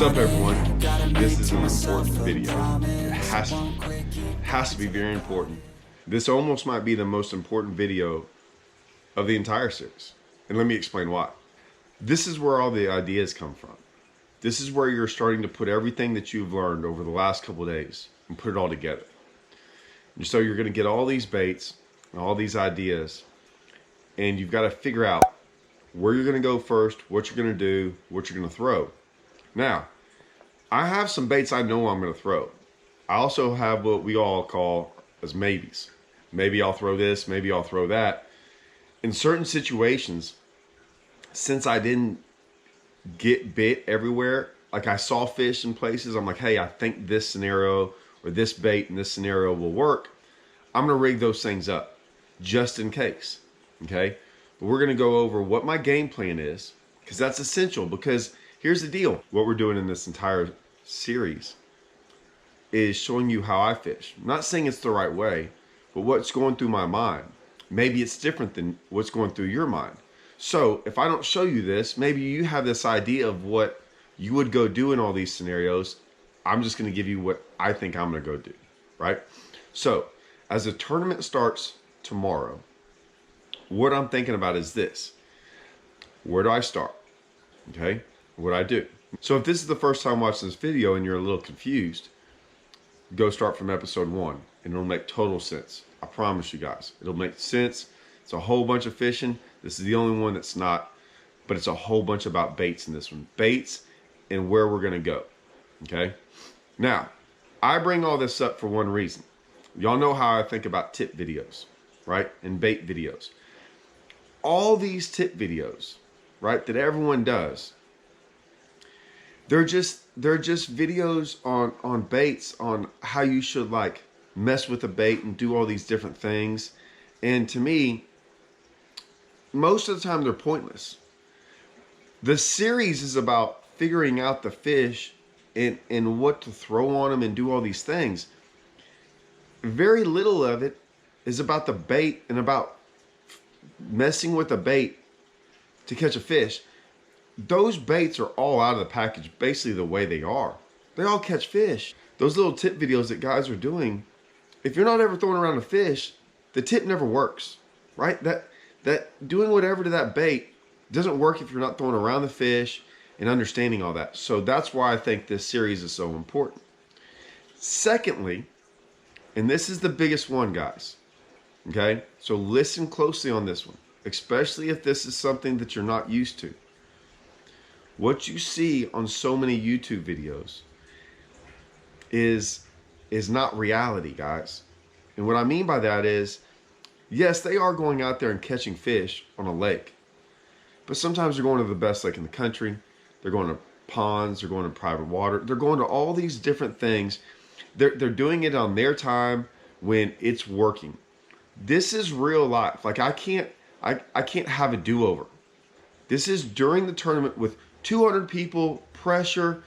up, everyone? This is an important video. It has to be very important. This almost might be the most important video of the entire series. And let me explain why. This is where all the ideas come from. This is where you're starting to put everything that you've learned over the last couple of days and put it all together. And so you're going to get all these baits and all these ideas, and you've got to figure out where you're going to go first, what you're going to do, what you're going to throw. Now, I have some baits I know I'm going to throw. I also have what we all call as maybes. Maybe I'll throw this, maybe I'll throw that. In certain situations, since I didn't get bit everywhere, like I saw fish in places, I'm like, hey, I think this scenario or this bait in this scenario will work. I'm going to rig those things up just in case, okay? But we're going to go over what my game plan is, because that's essential. Because here's the deal. What we're doing in this entire series is showing you how I fish. I'm not saying it's the right way, but what's going through my mind. Maybe it's different than what's going through your mind. So if I don't show you this, maybe you have this idea of what you would go do in all these scenarios. I'm just going to give you what I think I'm going to go do, right? So as the tournament starts tomorrow, what I'm thinking about is this. Where do I start? Okay, what do I do? So if this is the first time watching this video and you're a little confused, go start from episode 1 and it'll make total sense. I promise you guys, it'll make sense. It's a whole bunch of fishing. This is the only one that's not, but it's a whole bunch about baits in this one. Baits and where we're gonna go, okay? Now, I bring all this up for one reason. Y'all know how I think about tip videos, right? And bait videos. All these tip videos, right, that everyone does, they're just videos on baits, on how you should like mess with a bait and do all these different things. And to me, most of the time they're pointless. The series is about figuring out the fish and what to throw on them and do all these things. Very little of it is about the bait and about messing with a bait to catch a fish. Those baits are all out of the package, basically the way they are. They all catch fish. Those little tip videos that guys are doing, if you're not ever throwing around a fish, the tip never works, right? That doing whatever to that bait doesn't work if you're not throwing around the fish and understanding all that. So that's why I think this series is so important. Secondly, and this is the biggest one, guys, okay? So listen closely on this one, especially if this is something that you're not used to. What you see on so many YouTube videos is not reality, guys. And what I mean by that is, yes, they are going out there and catching fish on a lake, but sometimes they're going to the best lake in the country. They're going to ponds, they're going to private water. They're going to all these different things. They're doing it on their time when it's working. This is real life. Like I can't have a do-over. This is during the tournament with 200 people, pressure,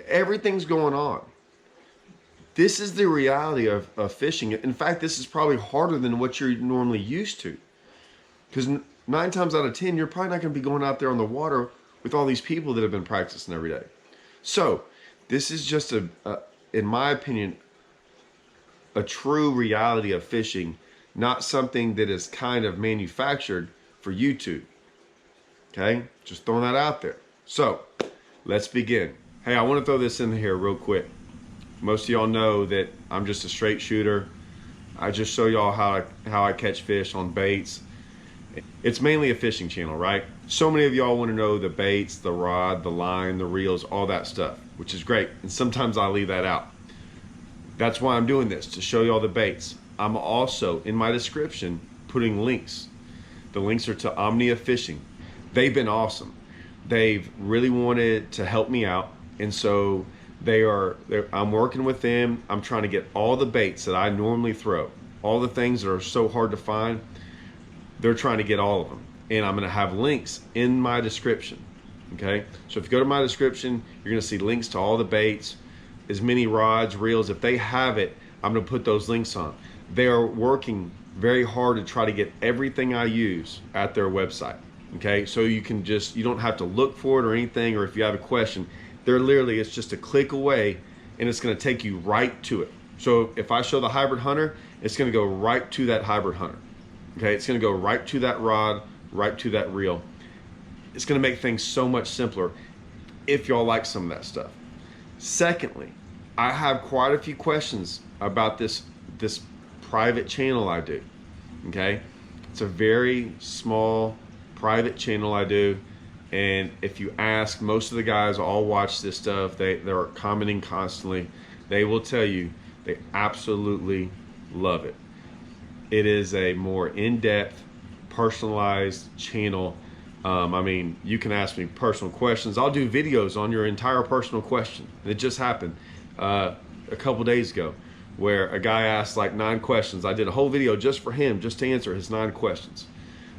everything's going on. This is the reality of fishing. In fact, this is probably harder than what you're normally used to. Because 9 times out of 10, you're probably not going to be going out there on the water with all these people that have been practicing every day. So this is just in my opinion, a true reality of fishing, not something that is kind of manufactured for YouTube. Okay, just throwing that out there. So let's begin. Hey, I want to throw this in here real quick. Most of y'all know that I'm just a straight shooter. I just show y'all how I catch fish on baits. It's mainly a fishing channel, right? So many of y'all want to know the baits, the rod, the line, the reels, all that stuff, which is great. And sometimes I leave that out. That's why I'm doing this, to show y'all the baits. I'm also, in my description, putting links. The links are to Omnia Fishing. They've been awesome. They've really wanted to help me out. And so I'm working with them. I'm trying to get all the baits that I normally throw, all the things that are so hard to find. They're trying to get all of them. And I'm going to have links in my description. Okay. So if you go to my description, you're going to see links to all the baits, as many rods, reels. If they have it, I'm going to put those links on. They are working very hard to try to get everything I use at their website. Okay. So you don't have to look for it or anything, or if you have a question, They're literally, it's just a click away and it's gonna take you right to it. So if I show the Hybrid Hunter, it's gonna go right to that Hybrid Hunter. Okay, it's gonna go right to that rod, right to that reel. It's gonna make things so much simpler if y'all like some of that stuff. Secondly, I have quite a few questions about this private channel I do. Okay, it's a very small private channel I do, and if you ask, most of the guys all watch this stuff. They're commenting constantly. They will tell you they absolutely love it. It is a more in-depth, personalized channel. I mean, you can ask me personal questions. I'll do videos on your entire personal question. It just happened a couple days ago where a guy asked like 9 questions. I did a whole video just for him, just to answer his 9 questions.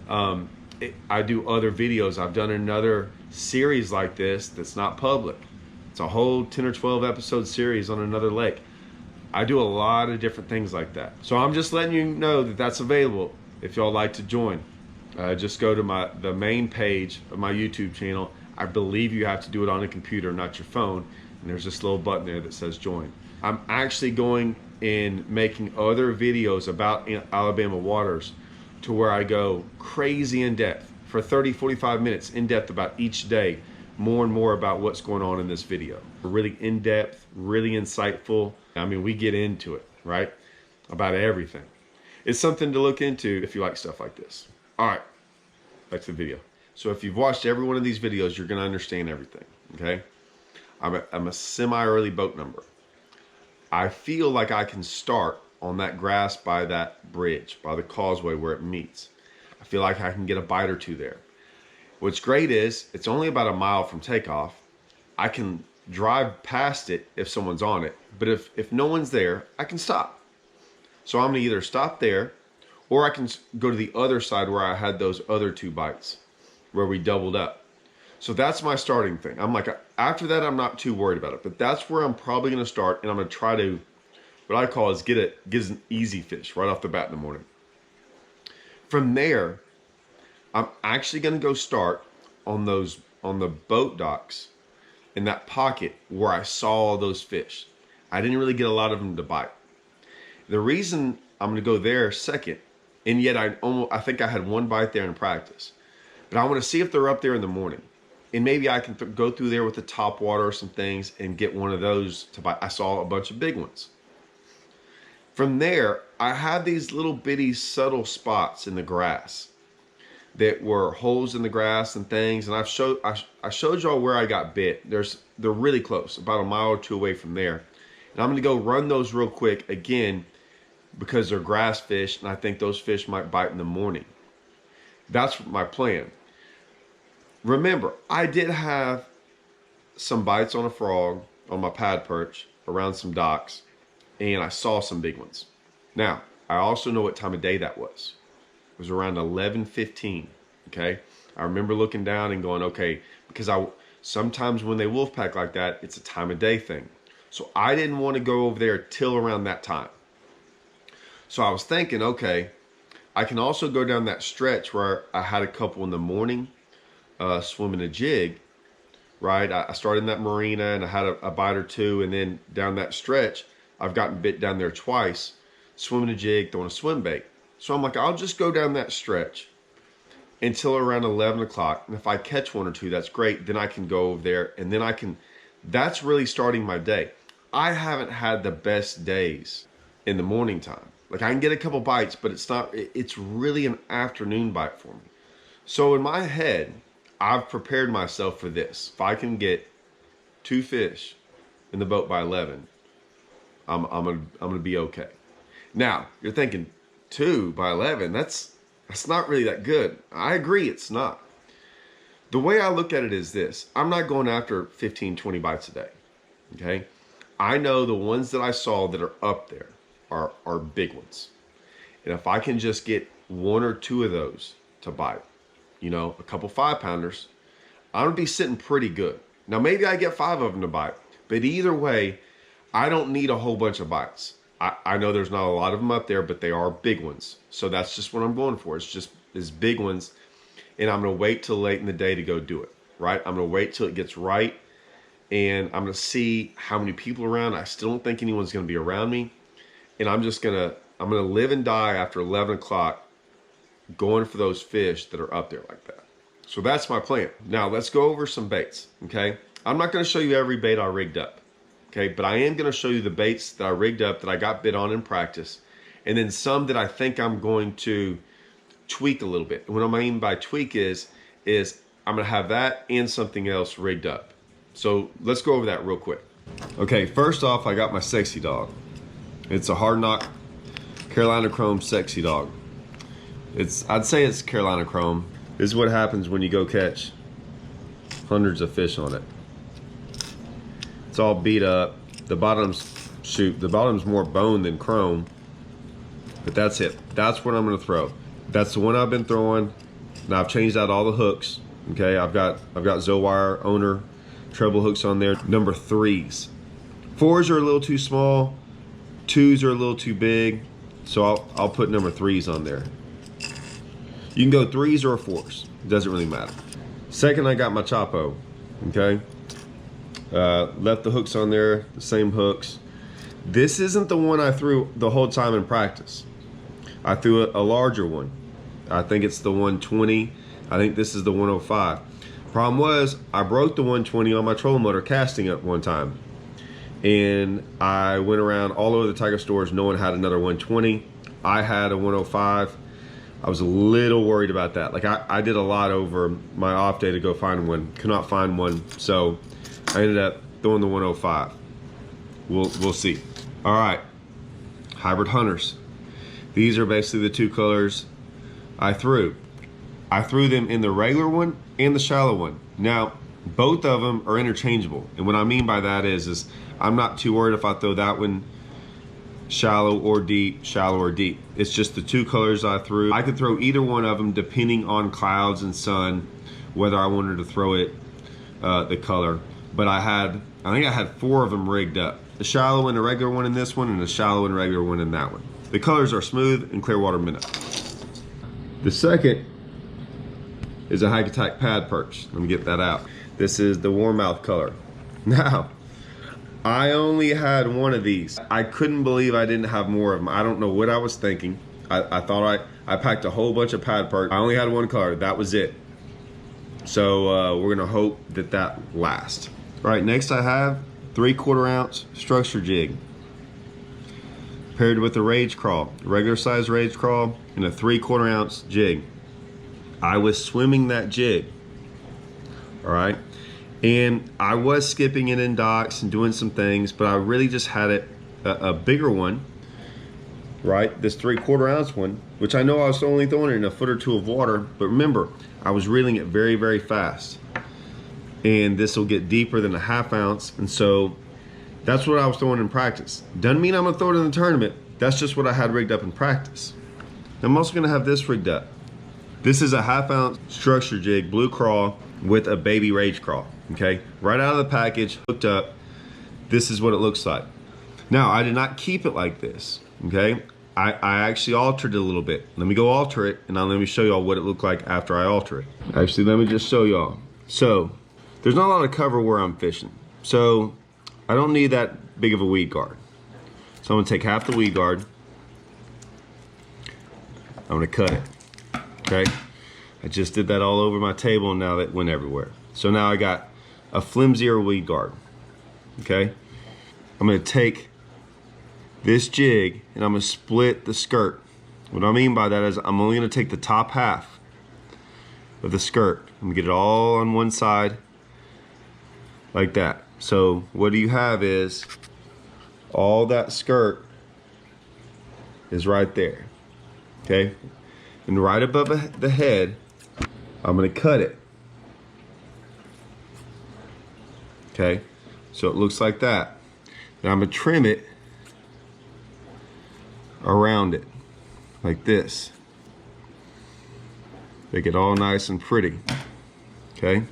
I do other videos. I've done another series like this that's not public. It's a whole 10 or 12 episode series on another lake. I do a lot of different things like that. So I'm just letting you know that that's available if y'all like to join. Just go to the main page of my YouTube channel. I believe you have to do it on a computer, not your phone. And there's this little button there that says join. I'm actually going and making other videos about Alabama waters to where I go crazy in depth for 30, 45 minutes in depth about each day, more and more about what's going on in this video. Really in depth, really insightful. I mean, we get into it, right? About everything. It's something to look into if you like stuff like this. All right, back to the video. So if you've watched every one of these videos, you're gonna understand everything, okay? I'm a semi-early boat number. I feel like I can start on that grass by that bridge, by the causeway where it meets. I feel like I can get a bite or two there. What's great is, it's only about a mile from takeoff. I can drive past it if someone's on it, but if no one's there, I can stop. So I'm gonna either stop there, or I can go to the other side where I had those other 2 bites, where we doubled up. So that's my starting thing. I'm like, after that, I'm not too worried about it, but that's where I'm probably gonna start, and I'm gonna try to, what I call is get an easy fish right off the bat in the morning. From there, I'm actually gonna go start on the boat docks in that pocket where I saw all those fish. I didn't really get a lot of them to bite. The reason I'm gonna go there second, and yet I think I had 1 bite there in practice, but I wanna see if they're up there in the morning. And maybe I can go through there with the top water or some things and get one of those to bite. I saw a bunch of big ones. From there, I had these little bitty subtle spots in the grass that were holes in the grass and things. And I showed y'all where I got bit. They're really close, about a mile or 2 away from there. And I'm gonna go run those real quick again because they're grass fish, and I think those fish might bite in the morning. That's my plan. Remember, I did have some bites on a frog on my pad perch around some docks, and I saw some big ones. Now, I also know what time of day that was. It was around 11:15, okay? I remember looking down and going, okay, because sometimes when they wolf pack like that, it's a time of day thing. So I didn't want to go over there till around that time. So I was thinking, okay, I can also go down that stretch where I had a couple in the morning swimming a jig, right? I started in that marina and I had a bite or 2, and then down that stretch, I've gotten bit down there twice, swimming a jig, throwing a swim bait. So I'm like, I'll just go down that stretch until around 11 o'clock. And if I catch 1 or 2, that's great. Then I can go over there, and then that's really starting my day. I haven't had the best days in the morning time. Like, I can get a couple bites, but it's really an afternoon bite for me. So in my head, I've prepared myself for this. If I can get 2 fish in the boat by 11, I'm gonna be okay. Now, you're thinking 2 by 11, that's not really that good. I agree, it's not. The way I look at it is this: I'm not going after 15, 20 bites a day, okay? I know the ones that I saw that are up there are big ones. And if I can just get 1 or 2 of those to bite, you know, a couple 5-pounders, I'm gonna be sitting pretty good. Now, maybe I get 5 of them to bite, but either way, I don't need a whole bunch of bites. I know there's not a lot of them up there, but they are big ones. So that's just what I'm going for. It's big ones. And I'm gonna wait till late in the day to go do it, right? I'm gonna wait till it gets right. and I'm gonna see how many people are around. I still don't think anyone's gonna be around me. And I'm gonna live and die after 11 o'clock going for those fish that are up there like that. So that's my plan. Now let's go over some baits, okay? I'm not gonna show you every bait I rigged up, okay? But I am gonna show you the baits that I rigged up that I got bit on in practice, and then some that I think I'm going to tweak a little bit. And what I mean by tweak is I'm gonna have that and something else rigged up. So let's go over that real quick. Okay, first off, I got my Sexy Dog. It's a Hard Knock Carolina Chrome Sexy Dog. I'd say it's Carolina Chrome. This is what happens when you go catch hundreds of fish on it. It's all beat up. The bottom's more bone than chrome, but that's it. That's what I'm gonna throw. That's the one I've been throwing. Now I've changed out all the hooks. Okay, I've got Zowire owner treble hooks on there, number 3s. 4s are a little too small. 2s are a little too big, so I'll put number 3s on there. You can go 3s or 4s. It doesn't really matter. Second, I got my Chapo. Okay, left the hooks on there, the same hooks. This isn't the one I threw the whole time in practice. I threw a larger one. I think it's the 120. I think this is the 105. Problem was, I broke the 120 on my trolling motor casting at one time. And I went around all over the Tiger stores. No one had another 120. I had a 105. I was a little worried about that. Like I did a lot over my off day to go find one. Could not find one. So I ended up throwing the 105. We'll see. All right, Hybrid Hunters. These are basically the two colors I threw. I threw them in the regular one and the shallow one. Now, both of them are interchangeable. And what I mean by that is I'm not too worried if I throw that one shallow or deep, shallow or deep. It's just the two colors I threw. I could throw either one of them depending on clouds and sun, whether I wanted to throw it, the color. But I think I had 4 of them rigged up. The shallow and the regular one in this one, and the shallow and regular one in that one. The colors are smooth and clear water minnow. The second is a Hike Attack Pad Perch. Let me get that out. This is the warmouth color. Now, I only had one of these. I couldn't believe I didn't have more of them. I don't know what I was thinking. I thought I packed a whole bunch of Pad Perch. I only had one color, that was it. So we're gonna hope that lasts. All right, next I have 3/4 ounce structure jig. Paired with a Rage Crawl, regular size Rage Crawl, and a 3/4 ounce jig. I was swimming that jig, all right? And I was skipping it in docks and doing some things, but I really just had it, a bigger one, right? This 3/4 ounce one, which I know I was only throwing it in a foot or two of water, but remember, I was reeling it very, very fast. And this will get deeper than a 1/2 ounce, and so that's what I was throwing in practice. Doesn't mean I'm gonna throw it in the tournament. That's just what I had rigged up in practice. I'm also gonna have this rigged up. This is a 1/2 ounce structure jig, blue crawl with a baby Rage Crawl, okay? Right out of the package, hooked up. This is what it looks like. Now, I did not keep it like this, okay? I actually altered it a little bit. Let me go alter it, and now let me show y'all what it looked like after I alter it. Actually, let me just show y'all. So, there's not a lot of cover where I'm fishing. So, I don't need that big of a weed guard. So I'm gonna take half the weed guard. I'm gonna cut it, okay? I just did that all over my table and now that went everywhere. So now I got a flimsier weed guard, okay? I'm gonna take this jig and I'm gonna split the skirt. What I mean by that is I'm only gonna take the top half of the skirt. I'm gonna get it all on one side like that. So what you have is all that skirt is right there, okay? And right above the head, I'm gonna cut it, okay? So it looks like that. Then I'm gonna trim it around it, like this. Make it all nice and pretty, okay?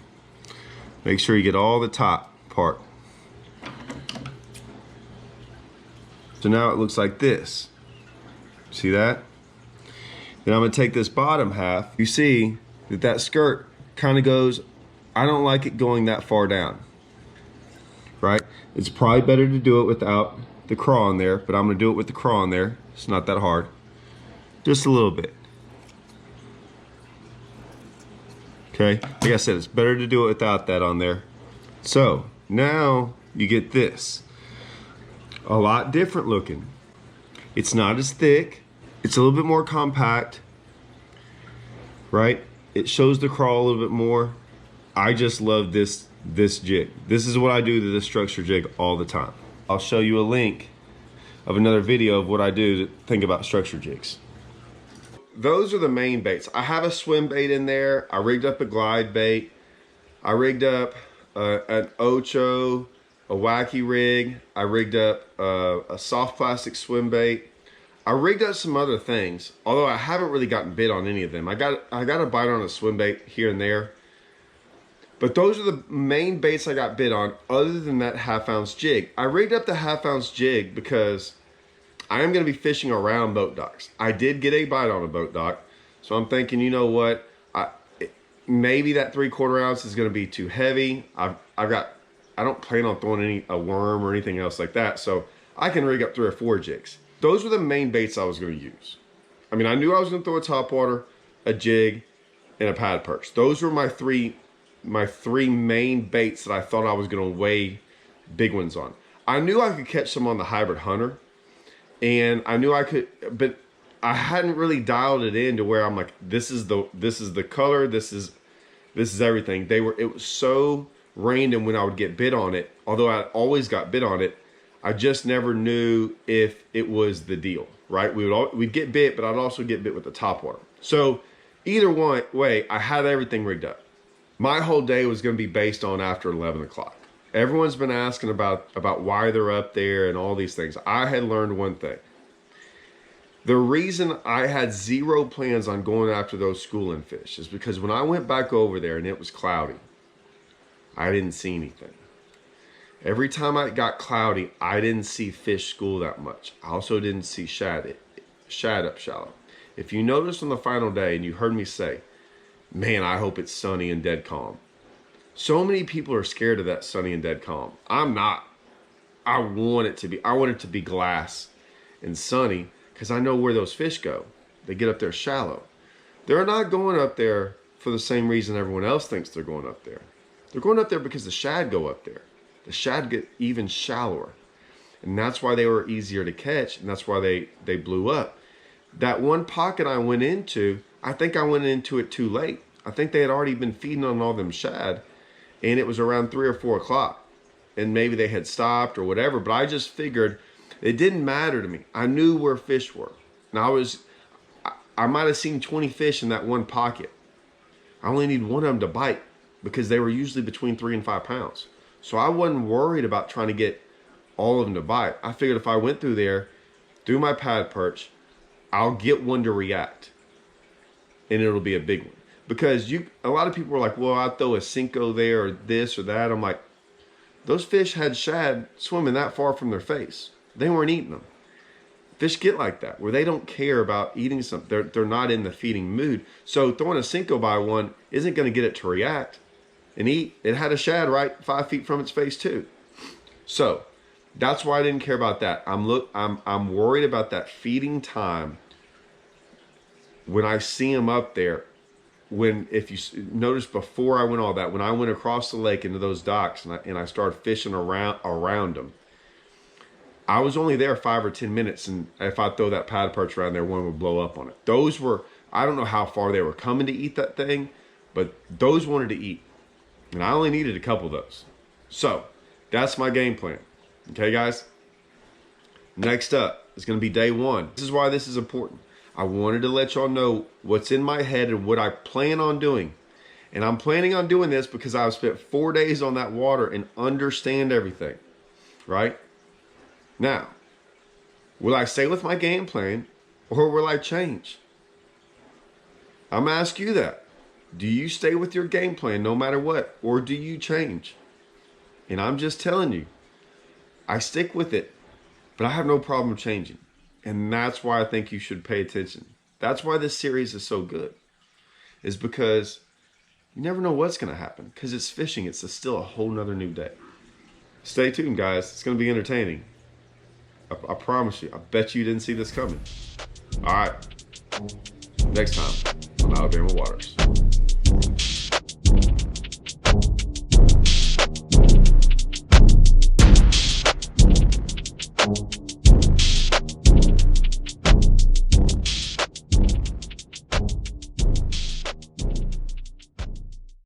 Make sure you get all the top part. So now it looks like this. See that? Then I'm gonna take this bottom half. You see that skirt kind of goes, I don't like it going that far down. right? It's probably better to do it without the craw in there, but I'm gonna do it with the craw in there. It's not that hard. Just a little bit. Okay, like I said, it's better to do it without that on there. So now you get this. A lot different looking. It's not as thick. It's a little bit more compact, right? It shows the crawl a little bit more. I just love this jig. This is what I do to this structure jig all the time. I'll show you a link of another video of what I do to think about structure jigs. Those are the main baits. I have a swim bait in there. I rigged up a glide bait. I rigged up an Ocho, a wacky rig. I rigged up a soft plastic swim bait. I rigged up some other things, although I haven't really gotten bit on any of them. I got a bite on a swim bait here and there. But those are the main baits I got bit on, other than that half-ounce jig. I rigged up the half-ounce jig because I am going to be fishing around boat docks. I did get a bite on a boat dock, so I'm thinking, you know what? Maybe that 3/4 ounce is going to be too heavy. I don't plan on throwing a worm or anything else like that, so I can rig up 3 or 4 jigs. Those were the main baits I was going to use. I mean, I knew I was going to throw a topwater, a jig, and a pad perch. Those were my three main baits that I thought I was going to weigh big ones on. I knew I could catch some on the Hybrid Hunter, and I knew I could, but I hadn't really dialed it in to where I'm like, this is the color, this is everything. It was so random when I would get bit on it. Although I always got bit on it, I just never knew if it was the deal, right? We'd get bit, but I'd also get bit with the topwater. So either way, I had everything rigged up. My whole day was going to be based on after 11 o'clock. Everyone's been asking about why they're up there and all these things. I had learned one thing. The reason I had zero plans on going after those schooling fish is because when I went back over there and it was cloudy, I didn't see anything. Every time it got cloudy, I didn't see fish school that much. I also didn't see shad up shallow. If you noticed on the final day and you heard me say, man, I hope it's sunny and dead calm. So many people are scared of that sunny and dead calm. I'm not. I want it to be. I want it to be glass and sunny because I know where those fish go. They get up there shallow. They're not going up there for the same reason everyone else thinks they're going up there. They're going up there because the shad go up there. The shad get even shallower. And that's why they were easier to catch, and that's why they blew up. That one pocket I went into, I think I went into it too late. I think they had already been feeding on all them shad, and it was around 3 or 4 o'clock. And maybe they had stopped or whatever, but I just figured it didn't matter to me. I knew where fish were. And I might have seen 20 fish in that one pocket. I only need one of them to bite because they were usually between 3 and 5 pounds. So I wasn't worried about trying to get all of them to bite. I figured if I went through there, through my pad perch, I'll get one to react. And it'll be a big one. Because a lot of people are like, well, I'd throw a Cinco there or this or that. I'm like, those fish had shad swimming that far from their face. They weren't eating them. Fish get like that, where they don't care about eating something. They're not in the feeding mood. So throwing a Cinco by one isn't going to get it to react and eat. It had a shad right 5 feet from its face too. So that's why I didn't care about that. I'm worried about that feeding time when I see them up there. If you notice before I went all that, when I went across the lake into those docks and I started fishing around them, I was only there 5 or 10 minutes, and if I throw that pad perch around there, one would blow up on it. Those were, I don't know how far they were coming to eat that thing, but those wanted to eat. And I only needed a couple of those. So that's my game plan. Okay, guys? Next up is going to be day one. This is why this is important. I wanted to let y'all know what's in my head and what I plan on doing. And I'm planning on doing this because I've spent 4 days on that water and understand everything. Right? Now, will I stay with my game plan or will I change? I'm going to ask you that. Do you stay with your game plan no matter what, or do you change? And I'm just telling you, I stick with it, but I have no problem changing. And that's why I think you should pay attention. That's why this series is so good, is because you never know what's going to happen, because it's fishing. It's still a whole nother new day. Stay tuned, guys. It's going to be entertaining. I promise you. I bet you didn't see this coming. All right. Next time on Alabama Waters.